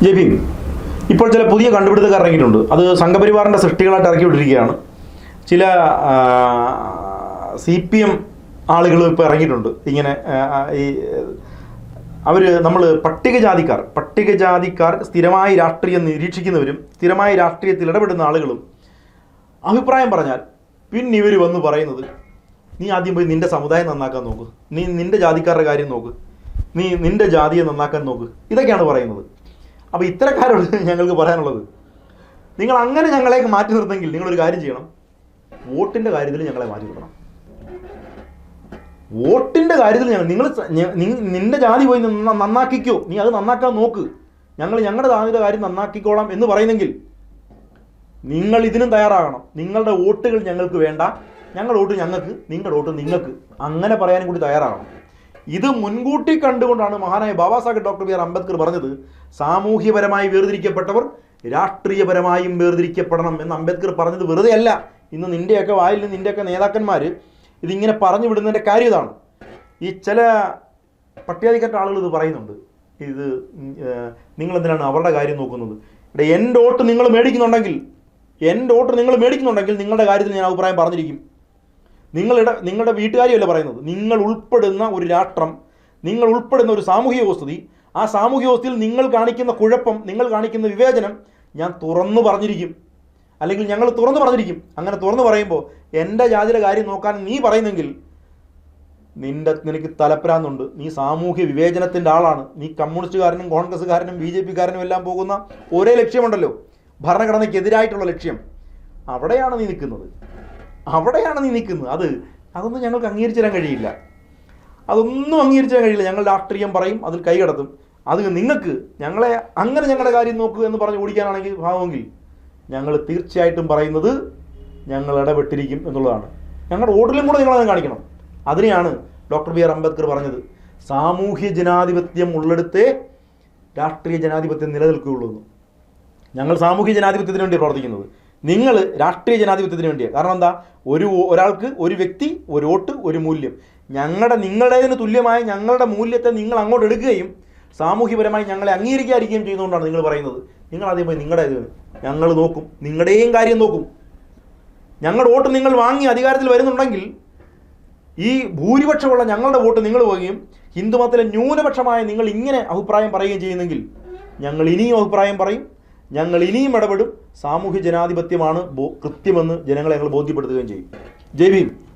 ജയ് ഭീം. ഇപ്പോൾ ചില പുതിയ കണ്ടുപിടുത്തക്കാർ ഇറങ്ങിയിട്ടുണ്ട്. അത് സംഘപരിവാറിൻ്റെ സൃഷ്ടികളായിട്ട് ഇറക്കി വിട്ടിരിക്കുകയാണ്. ചില CPM ആളുകൾ ഇപ്പോൾ ഇറങ്ങിയിട്ടുണ്ട്. ഇങ്ങനെ ഈ നമ്മൾ പട്ടികജാതിക്കാർ സ്ഥിരമായി രാഷ്ട്രീയം നിരീക്ഷിക്കുന്നവരും സ്ഥിരമായി രാഷ്ട്രീയത്തിൽ ഇടപെടുന്ന ആളുകളും അഭിപ്രായം പറഞ്ഞാൽ പിന്നെ ഇവർ വന്ന് പറയുന്നത്, നീ ആദ്യം പോയി നിൻ്റെ സമുദായം നന്നാക്കാൻ നോക്ക്, നീ നിൻ്റെ ജാതിക്കാരുടെ കാര്യം നോക്ക്, നീ നിൻ്റെ ജാതിയെ നന്നാക്കാൻ നോക്ക്, ഇതൊക്കെയാണ് പറയുന്നത്. അപ്പോൾ ഇത്തരക്കാരോട് ഞങ്ങൾക്ക് പറയാനുള്ളത്, നിങ്ങൾ അങ്ങനെ ഞങ്ങളെ മാറ്റി നിർത്തുമെങ്കിൽ നിങ്ങളൊരു കാര്യം ചെയ്യണം, വോട്ടിൻ്റെ കാര്യത്തിൽ ഞങ്ങളെ മാറ്റി നിർത്തണം. വോട്ടിൻ്റെ കാര്യത്തിൽ നിൻ്റെ ജാതി പോയി നന്നാക്കിക്കോ, നീ അത് നന്നാക്കാൻ നോക്ക്, ഞങ്ങളുടെ ജാതിയുടെ കാര്യം നന്നാക്കിക്കോളാം എന്ന് പറയുന്നെങ്കിൽ നിങ്ങൾ ഇതിനും തയ്യാറാകണം. നിങ്ങളുടെ വോട്ടുകൾ ഞങ്ങൾക്ക് വേണ്ട, ഞങ്ങളുടെ വോട്ട് ഞങ്ങൾക്ക്, നിങ്ങളുടെ വോട്ട് നിങ്ങൾക്ക്, അങ്ങനെ പറയാനും കൂടി തയ്യാറാകണം. ഇത് മുൻകൂട്ടി കണ്ടുകൊണ്ടാണ് മഹാനായ Baba Saheb doctor B R Ambedkar പറഞ്ഞത്, സാമൂഹ്യപരമായി വേർതിരിക്കപ്പെട്ടവർ രാഷ്ട്രീയപരമായും വേർതിരിക്കപ്പെടണം എന്ന് അംബേദ്കർ പറഞ്ഞത് വെറുതെ അല്ല. ഇന്ന് നിൻ്റെയൊക്കെ വായിൽ നിന്ന് നിൻ്റെയൊക്കെ നേതാക്കന്മാർ ഇതിങ്ങനെ പറഞ്ഞു വിടുന്നതിൻ്റെ കാര്യം ഇതാണ്. ഈ ചില പട്ടികജാതിക്കാർ ആളുകൾ ഇത് പറയുന്നുണ്ട്, ഇത് നിങ്ങളെന്തിനാണ് അവരുടെ കാര്യം നോക്കുന്നത്? എൻ്റെ വോട്ട് നിങ്ങൾ മേടിക്കുന്നുണ്ടെങ്കിൽ നിങ്ങളുടെ കാര്യത്തിൽ ഞാൻ അഭിപ്രായം പറഞ്ഞിരിക്കും. നിങ്ങളുടെ വീട്ടുകാരിയല്ല പറയുന്നത്, നിങ്ങൾ ഉൾപ്പെടുന്ന ഒരു രാഷ്ട്രം, നിങ്ങൾ ഉൾപ്പെടുന്ന ഒരു സാമൂഹിക വ്യവസ്ഥിതി, ആ സാമൂഹിക വ്യവസ്ഥയിൽ നിങ്ങൾ കാണിക്കുന്ന കുഴപ്പം, നിങ്ങൾ കാണിക്കുന്ന വിവേചനം ഞാൻ തുറന്നു പറഞ്ഞിരിക്കും, അല്ലെങ്കിൽ ഞങ്ങൾ തുറന്നു പറഞ്ഞിരിക്കും. അങ്ങനെ തുറന്നു പറയുമ്പോൾ എൻ്റെ ജാതിയുടെ കാര്യം നോക്കാൻ നീ പറയുന്നെങ്കിൽ നിനക്ക് തലപ്രാന്തുണ്ട്, നീ സാമൂഹ്യ വിവേചനത്തിൻ്റെ ആളാണ്, നീ കമ്മ്യൂണിസ്റ്റുകാരനും കോൺഗ്രസ്സുകാരനും BJP-കാരനും എല്ലാം പോകുന്ന ഒരേ ലക്ഷ്യമുണ്ടല്ലോ, ഭരണഘടനയ്ക്കെതിരായിട്ടുള്ള ലക്ഷ്യം. അവിടെയാണ് നീ നിൽക്കുന്നത്. അതൊന്നും ഞങ്ങൾക്ക് അംഗീകരിച്ചു തരാൻ കഴിയില്ല. ഞങ്ങൾ രാഷ്ട്രീയം പറയും, അതിൽ കൈകടത്തും. അത് നിങ്ങൾക്ക് ഞങ്ങളെ അങ്ങനെ ഞങ്ങളുടെ കാര്യം നോക്കൂ എന്ന് പറഞ്ഞ് ഓടിക്കാനാണെങ്കിൽ ഭാവമെങ്കിൽ ഞങ്ങൾ തീർച്ചയായിട്ടും പറയുന്നത് ഞങ്ങൾ ഇടപെട്ടിരിക്കും എന്നുള്ളതാണ്. ഞങ്ങളുടെ വോട്ടിലും കൂടെ നിങ്ങളത് കാണിക്കണം. അതിനെയാണ് ഡോക്ടർ ബി ആർ അംബേദ്കർ പറഞ്ഞത്, സാമൂഹ്യ ജനാധിപത്യം ഉള്ളിടത്തേ രാഷ്ട്രീയ ജനാധിപത്യം നിലനിൽക്കുകയുള്ളൂ എന്ന്. ഞങ്ങൾ സാമൂഹ്യ ജനാധിപത്യത്തിന് വേണ്ടി പ്രവർത്തിക്കുന്നത്, നിങ്ങൾ രാഷ്ട്രീയ ജനാധിപത്യത്തിന് വേണ്ടിയാണ്. കാരണം എന്താ, ഒരാൾക്ക് ഒരു വ്യക്തി, ഒരു വോട്ട്, ഒരു മൂല്യം. നിങ്ങളുടേതിന് തുല്യമായ ഞങ്ങളുടെ മൂല്യത്തെ നിങ്ങൾ അങ്ങോട്ട് എടുക്കുകയും സാമൂഹ്യപരമായി ഞങ്ങളെ അംഗീകരിക്കാതിരിക്കുകയും ചെയ്യുന്നതുകൊണ്ടാണ് നിങ്ങൾ പറയുന്നത്. നിങ്ങൾ ആദ്യം പോയി നിങ്ങളുടെ ഞങ്ങൾ നോക്കും, നിങ്ങളുടെയും കാര്യം നോക്കും. ഞങ്ങളുടെ വോട്ട് നിങ്ങൾ വാങ്ങി അധികാരത്തിൽ വരുന്നുണ്ടെങ്കിൽ ഈ ഭൂരിപക്ഷമുള്ള ഞങ്ങളുടെ വോട്ട് നിങ്ങൾ പോവുകയും ഹിന്ദുമതത്തിലെ ന്യൂനപക്ഷമായ നിങ്ങൾ ഇങ്ങനെ അഭിപ്രായം പറയുകയും ചെയ്യുന്നെങ്കിൽ ഞങ്ങൾ ഇനിയും അഭിപ്രായം പറയും, ഞങ്ങൾ ഇനിയും ഇടപെടും. സാമൂഹ്യ ജനാധിപത്യമാണ് കൃത്യമെന്ന് ജനങ്ങളെ ഞങ്ങൾ ബോധ്യപ്പെടുത്തുകയും ചെയ്യും. ജയ് ഭീം.